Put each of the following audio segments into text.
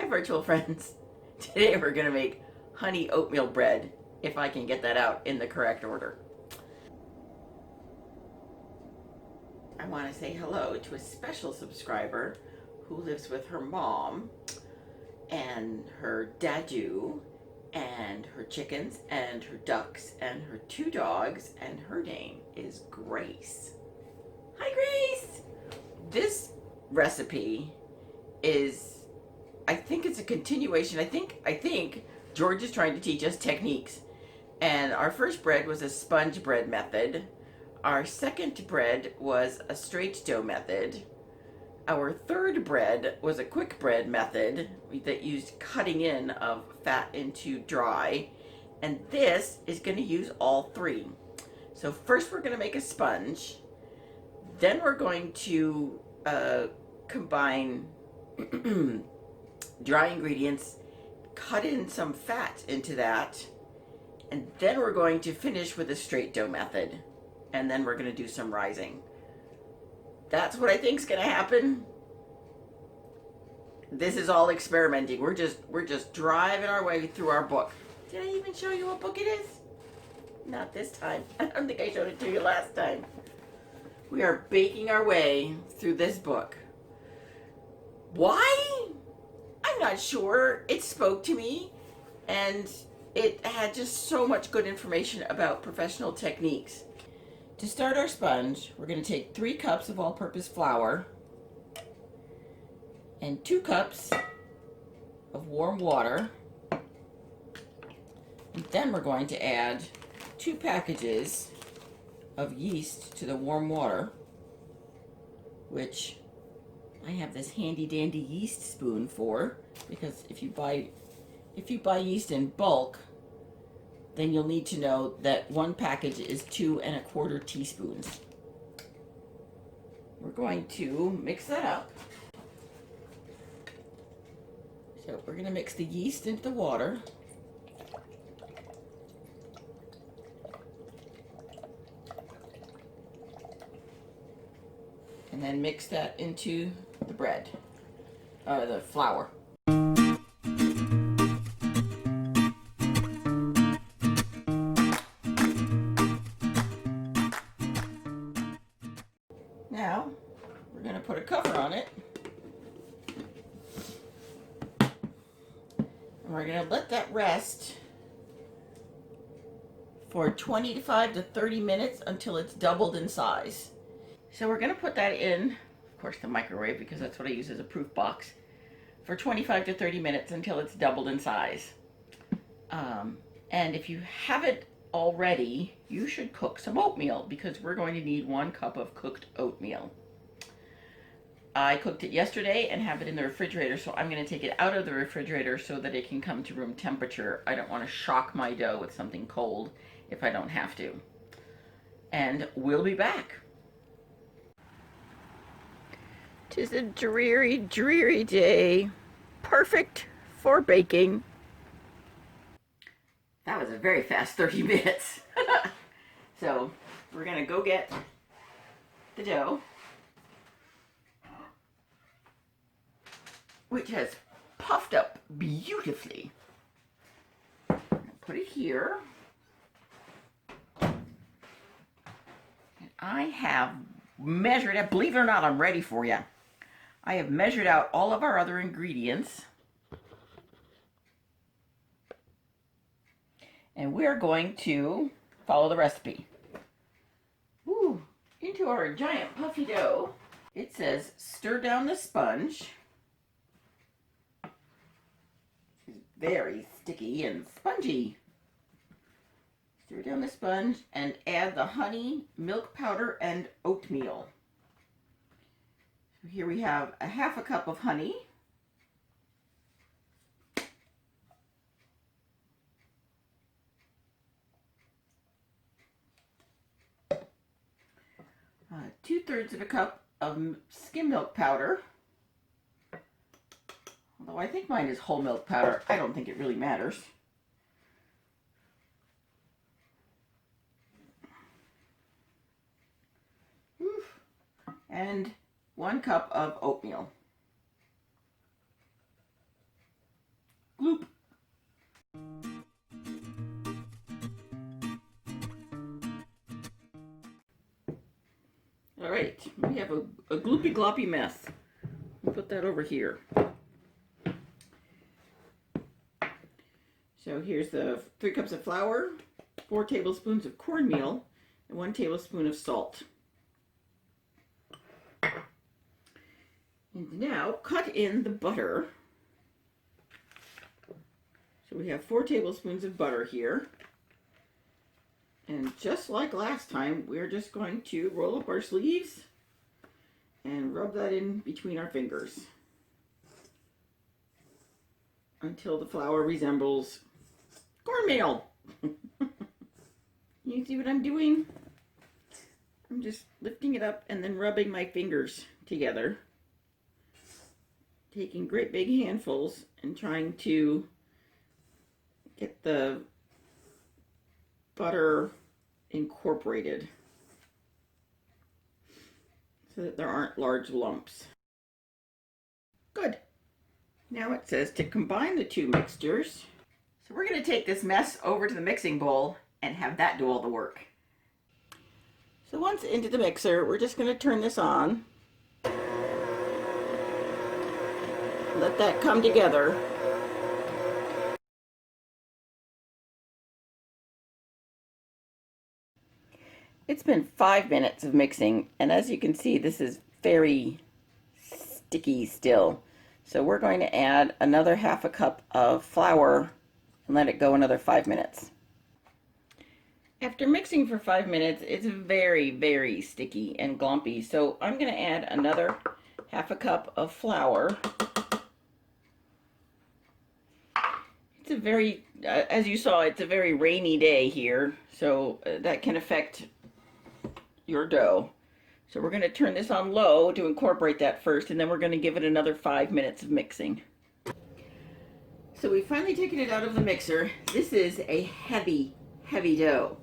virtual friends. Today we're going to make honey oatmeal bread, if I can get that out in the correct order. I want to say hello to a special subscriber who lives with her mom and her dadu and her chickens and her ducks and her 2 dogs, and her name is Grace. Hi, Grace! This recipe is, I think it's a continuation. I think George is trying to teach us techniques. And our first bread was a sponge bread method. Our second bread was a straight dough method. Our third bread was a quick bread method that used cutting in of fat into dry. And this is going to use all 3. So first we're going to make a sponge. Then we're going to combine dry ingredients, cut in some fat into that, and then we're going to finish with a straight dough method. And then we're going to do some rising. That's what I think is going to happen. This is all experimenting. We're just driving our way through our book. Did I even show you what book it is? Not this time. I don't think I showed it to you last time. We are baking our way through this book. Why? I'm not sure. It spoke to me, and it had just so much good information about professional techniques. To start our sponge, we're going to take 3 cups of all-purpose flour and 2 cups of warm water. And then we're going to add 2 packages of yeast to the warm water, which I have this handy dandy yeast spoon for, because if you buy yeast in bulk, then you'll need to know that 1 package is 2 1/4 teaspoons. We're going to mix that up. So we're going to mix the yeast into the water. And then mix that into the bread, or the flour. Now, we're going to put a cover on it. And we're going to let that rest for 25 to 30 minutes until it's doubled in size. So we're going to put that in, of course, the microwave, because that's what I use as a proof box, for 25 to 30 minutes until it's doubled in size. And if you haven't already, you should cook some oatmeal, because we're going to need 1 cup of cooked oatmeal. I cooked it yesterday and have it in the refrigerator, so I'm going to take it out of the refrigerator so that it can come to room temperature. I don't want to shock my dough with something cold if I don't have to. And we'll be back. 'Tis a dreary, dreary day, perfect for baking. That was a very fast 30 minutes. So we're going to go get the dough, which has puffed up beautifully. Put it here. And I have measured it. Believe it or not, I'm ready for you. I have measured out all of our other ingredients. And we're going to follow the recipe. Ooh, into our giant puffy dough. It says stir down the sponge. It's very sticky and spongy. Stir down the sponge and add the honey, milk powder, and oatmeal. So here we have a 1/2 cup of honey. 2/3 of a cup of skim milk powder. Although I think mine is whole milk powder. I don't think it really matters. And 1 cup of oatmeal. right, we have a gloopy gloppy mess. We'll put that over here. So here's the 3 cups of flour, 4 tablespoons of cornmeal, and 1 tablespoon of salt. And now cut in the butter. So we have 4 tablespoons of butter here. And just like last time, we're just going to roll up our sleeves and rub that in between our fingers until the flour resembles cornmeal. You see what I'm doing? I'm just lifting it up and then rubbing my fingers together, taking great big handfuls and trying to get the butter incorporated so that there aren't large lumps. Good. Now it says to combine the 2 mixtures. So we're going to take this mess over to the mixing bowl and have that do all the work. So once into the mixer, we're just going to turn this on. Let that come together. It's been 5 minutes of mixing, and as you can see, this is very sticky still. So we're going to add another 1/2 cup of flour and let it go another 5 minutes. After mixing for 5 minutes, it's very, very sticky and glumpy. So I'm going to add another 1/2 cup of flour. It's a very, as you saw, it's a very rainy day here, so that can affect your dough. So we're going to turn this on low to incorporate that first, and then we're going to give it another 5 minutes of mixing. So we've finally taken it out of the mixer. This is a heavy, heavy dough.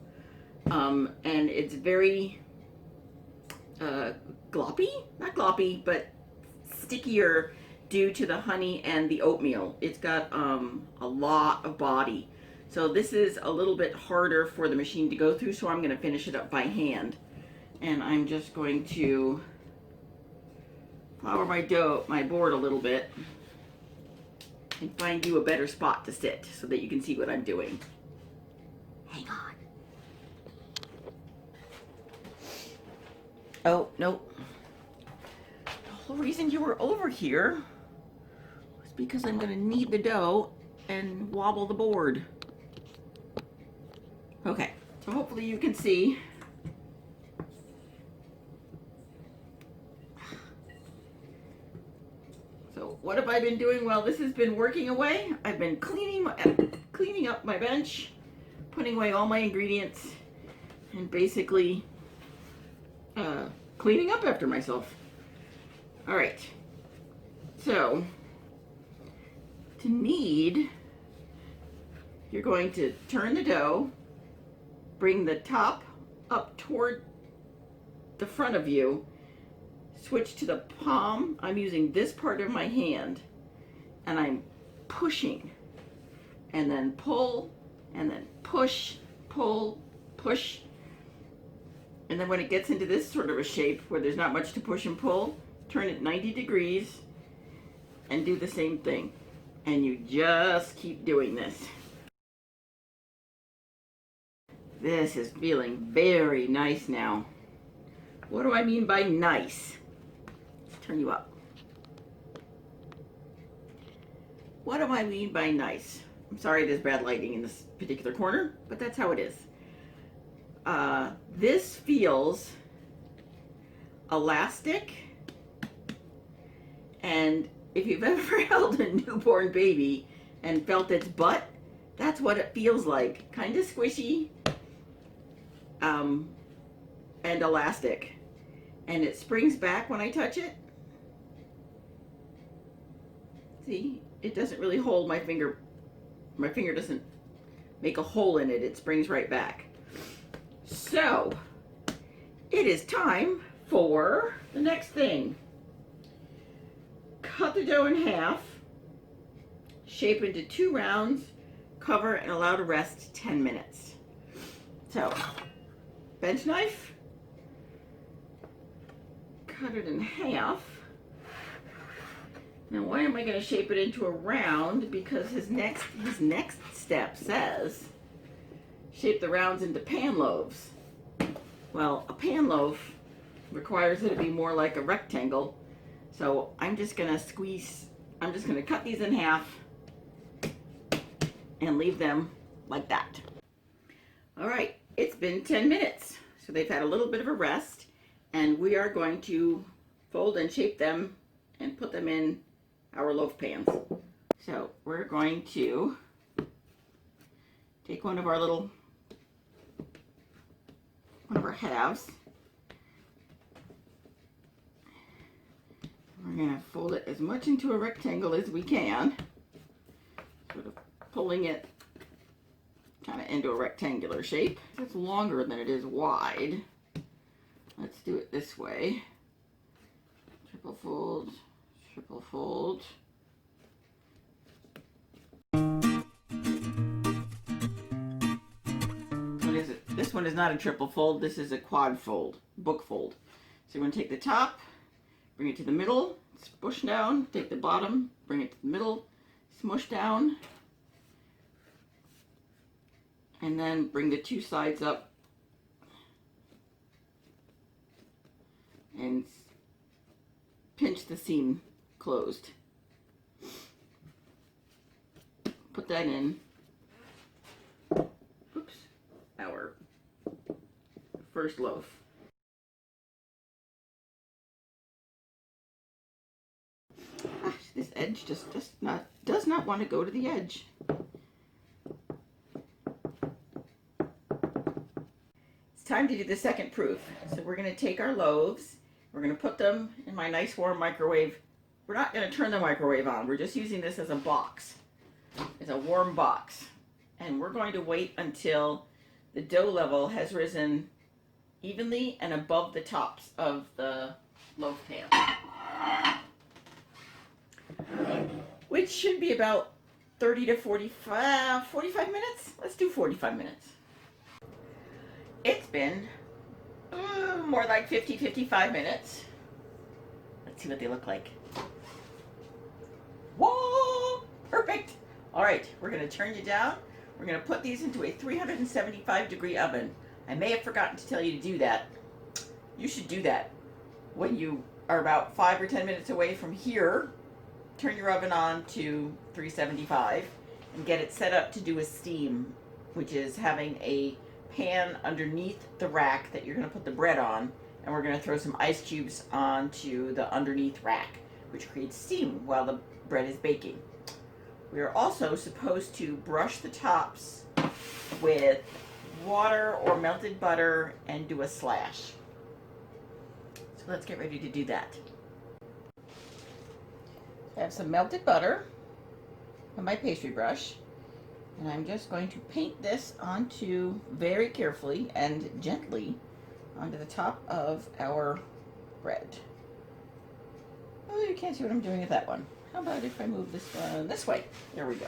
And it's very gloppy, not gloppy, but stickier due to the honey and the oatmeal. It's got a lot of body. So this is a little bit harder for the machine to go through, so I'm going to finish it up by hand. And I'm just going to flour my board a little bit and find you a better spot to sit so that you can see what I'm doing. Hang on. Oh, nope. The whole reason you were over here was because I'm going to knead the dough and wobble the board. Okay, so hopefully you can see. So what have I been doing while this has been working away? I've been cleaning up my bench, putting away all my ingredients, and basically cleaning up after myself. All right, so to knead, you're going to turn the dough, bring the top up toward the front of you, switch to the palm. I'm using this part of my hand, and I'm pushing, and then pull, and then push, pull, push. And then when it gets into this sort of a shape where there's not much to push and pull, turn it 90 degrees and do the same thing. And you just keep doing this. This is feeling very nice now. What do I mean by nice? Let's turn you up. What do I mean by nice? I'm sorry there's bad lighting in this particular corner, but that's how it is. This feels elastic, and if you've ever held a newborn baby and felt its butt, that's what it feels like. Kind of squishy and elastic. And it springs back when I touch it. See, it doesn't really hold my finger. My finger doesn't make a hole in it. It springs right back. So, it is time for the next thing. Cut the dough in half, shape into 2 rounds, cover, and allow to rest 10 minutes. So, bench knife, cut it in half. Now, why am I going to shape it into a round? Because his next step says shape the rounds into pan loaves. Well, a pan loaf requires it to be more like a rectangle. So I'm just going to cut these in half and leave them like that. All right, it's been 10 minutes. So they've had a little bit of a rest, and we are going to fold and shape them and put them in our loaf pans. So we're going to take one of our halves. We're going to fold it as much into a rectangle as we can, sort of pulling it kind of into a rectangular shape. It's longer than it is wide. Let's do it this way. Triple fold, triple fold. What is it? This one is not a triple fold. This is a quad fold, book fold. So we're going to take the top, bring it to the middle, smush down, take the bottom, bring it to the middle, smush down, and then bring the two sides up and pinch the seam closed. Put that in, our first loaf. Gosh, this edge just does not want to go to the edge. It's time to do the second proof. So we're going to take our loaves, we're going to put them in my nice warm microwave. We're not going to turn the microwave on. We're just using this as a box. It's a warm box. And we're going to wait until the dough level has risen evenly and above the tops of the loaf pan, which should be about 30 to 45 minutes. Let's do 45 minutes. It's been more like 55 minutes. Let's see what they look like. Whoa, perfect. All right, we're gonna turn you down. We're gonna put these into a 375-degree oven. I may have forgotten to tell you to do that. You should do that when you are about 5 or 10 minutes away from here. Turn your oven on to 375 and get it set up to do a steam, which is having a pan underneath the rack that you're going to put the bread on, and we're going to throw some ice cubes onto the underneath rack, which creates steam while the bread is baking. We are also supposed to brush the tops with water or melted butter and do a slash. So let's get ready to do that. I have some melted butter on my pastry brush, and I'm just going to paint this onto, very carefully and gently, onto the top of our bread. Oh, you can't see what I'm doing with that one. How about if I move this one this way? There we go.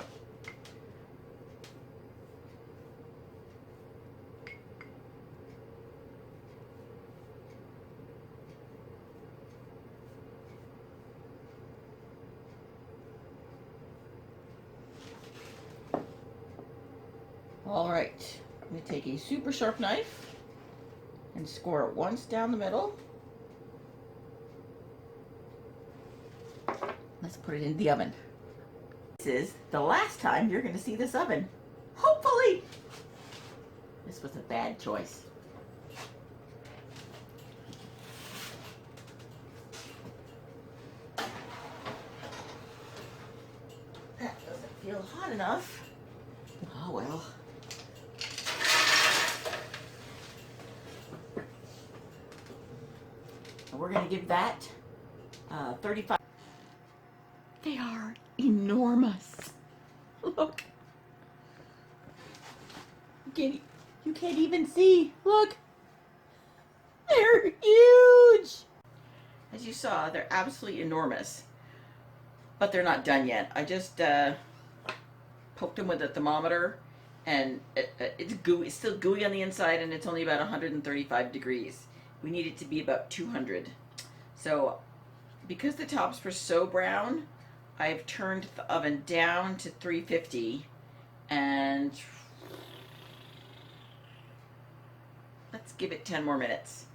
All right, I'm going to take a super sharp knife and score it once down the middle. Let's put it in the oven. This is the last time you're going to see this oven. Hopefully. This was a bad choice. That doesn't feel hot enough. Oh well. We're going to give that 35. They are enormous. Look. You can't even see. Look. They're huge. As you saw, they're absolutely enormous. But they're not done yet. I just poked them with a thermometer, and it's gooey. It's still gooey on the inside, and it's only about 135 degrees. We need it to be about 200. So because the tops were so brown, I've turned the oven down to 350, and let's give it 10 more minutes.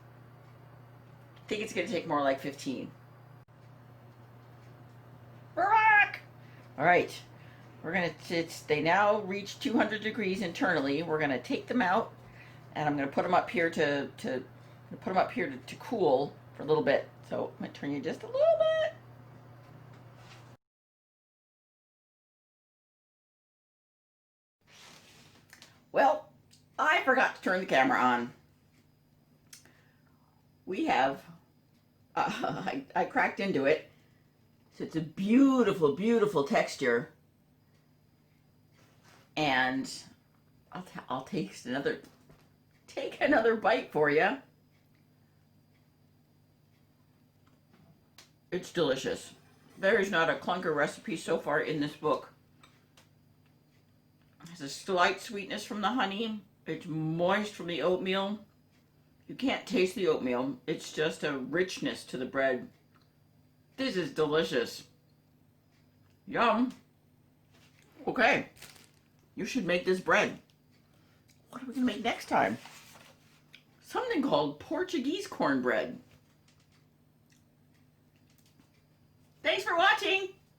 I think it's going to take more like 15. All right, we're going to, they now reach 200 degrees internally. We're going to take them out, and I'm going to put them up here to cool for a little bit. So I'm going to turn you just a little bit. Well, I forgot to turn the camera on. We have, I cracked into it. So it's a beautiful, beautiful texture. And I'll take another bite for you. It's delicious. There is not a clunker recipe so far in this book. It has a slight sweetness from the honey. It's moist from the oatmeal. You can't taste the oatmeal. It's just a richness to the bread. This is delicious. Yum. Okay. You should make this bread. What are we going to make next time? Something called Portuguese cornbread. Thanks for watching.